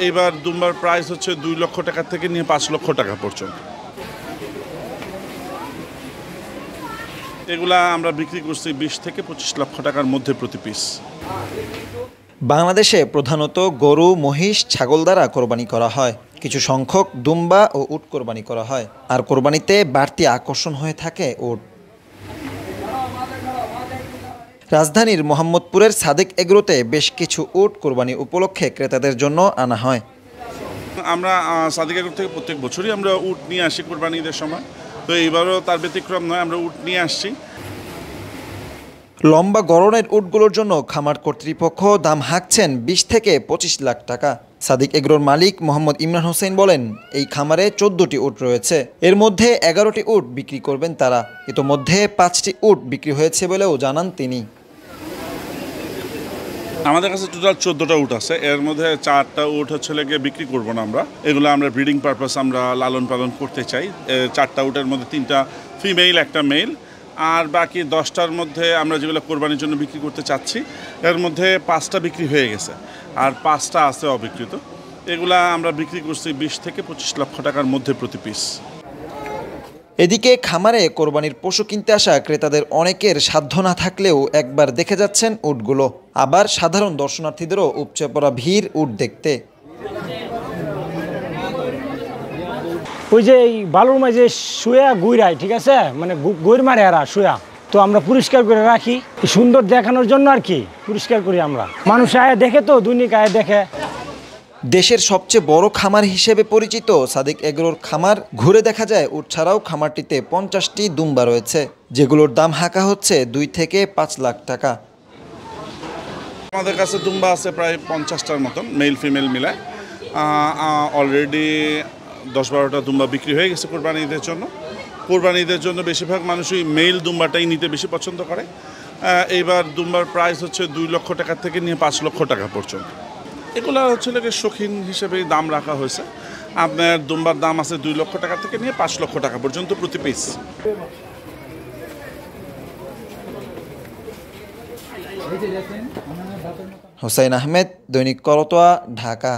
এইবার দুম্বার প্রাইস হচ্ছে 2 লক্ষ টাকা থেকে নিয়ে 5 লক্ষ টাকা পর্যন্ত। এগুলা আমরা বিক্রি করছি 20 থেকে 25 লক্ষ টাকার মধ্যে প্রতি পিস। বাংলাদেশে প্রধানত গরু, মহিষ, ছাগল দ্বারা কোরবানি করা হয়। কিছু সংখ্যক দুম্বা ও উট কোরবানি করা হয়, আর কোরবানিতে বাড়তি আকর্ষণ হয়ে থাকে উট। রাজধানীর মোহাম্মদপুরের সাদেক এগ্রোতে বেশ কিছু উট কোরবানি উপলক্ষে ক্রেতাদের জন্য আনা হয়। আমরা সাদেক এগ্রো থেকে প্রত্যেক বছরই আমরা উট নিয়ে আসি কোরবানি ঈদের সময়, তো এইবারও তার ব্যতিক্রম নয়, আমরা উট নিয়ে আসছি। লম্বা গড়নের উটগুলোর জন্য খামার কর্তৃপক্ষ দাম হাঁকছেন 20 থেকে 25 লাখ টাকা। সাদেক এগ্রোর মালিক মোহাম্মদ ইমরান হোসেন বলেন, এই খামারে 14টি উট রয়েছে, এর মধ্যে 11টি উট বিক্রি করবেন তারা। ইতোমধ্যে 5টি উট বিক্রি হয়েছে বলেও জানান তিনি। আমাদের কাছে টোটাল 14টা উট আছে, এর মধ্যে 4টা উট হচ্ছে লেগে বিক্রি করবো না আমরা, এগুলো আমরা ব্রিডিং পারপাস আমরা লালন পালন করতে চাই। 4টা উটের মধ্যে 3টা ফিমেল, 1টা মেল, আর বাকি 10টার মধ্যে আমরা যেগুলো কোরবানির জন্য বিক্রি করতে চাচ্ছি, এর মধ্যে 5টা বিক্রি হয়ে গেছে আর 5টা আছে অবিক্রিত। এগুলা আমরা বিক্রি করছি 20 থেকে 25 লক্ষ টাকার মধ্যে প্রতি পিস। এদিকে খামারে কোরবানির পশু কিনতে আসা ক্রেতাদের অনেকের সাধ্য না থাকলেও একবার দেখে যাচ্ছেন উটগুলো। আবার সাধারণ দর্শনার্থীদেরও উপচে পড়া ভিড় উট দেখতে। ওই যে এই বালুর মাঝে শুয়া গুইরায়, ঠিক আছে, মানে গৈর মারে আর শুয়া, তো আমরা পরিষ্কার করে রাখি সুন্দর দেখানোর জন্য আর কি, পরিষ্কার করি আমরা। মানুষ আয় দেখে, তো দৈনিক আয় দেখে। দেশের সবচেয়ে বড় খামার হিসেবে পরিচিত সাদেক এগ্রোর খামার ঘুরে দেখা যায় উট ছাড়াও খামারটিতে 50টি দুম্বা রয়েছে, যেগুলোর দাম হাঁকা হচ্ছে 2 থেকে 5 লাখ টাকা। আমাদের কাছে দুম্বা আছে প্রায় 50টার মতন, মেল ফিমেল মিলায়। অলরেডি 10-12টা দুম্বা বিক্রি হয়ে গেছে কোরবানি ঈদের জন্য। কোরবানি ঈদের জন্য বেশিরভাগ মানুষই মেল দুম্বাটাই নিতে বেশি পছন্দ করে। এইবার দুম্বার প্রাইস হচ্ছে 2 লক্ষ টাকা থেকে নিয়ে 5 লক্ষ টাকা পর্যন্ত। এগুলো হচ্ছে লেগে শৌখিন হিসেবে দাম রাখা হয়েছে। আপনার দুম্বার দাম আছে 2 লক্ষ টাকা থেকে নিয়ে 5 লক্ষ টাকা পর্যন্ত প্রতি পিস। হুসাইন আহমেদ, দৈনিক করতোয়া, ঢাকা।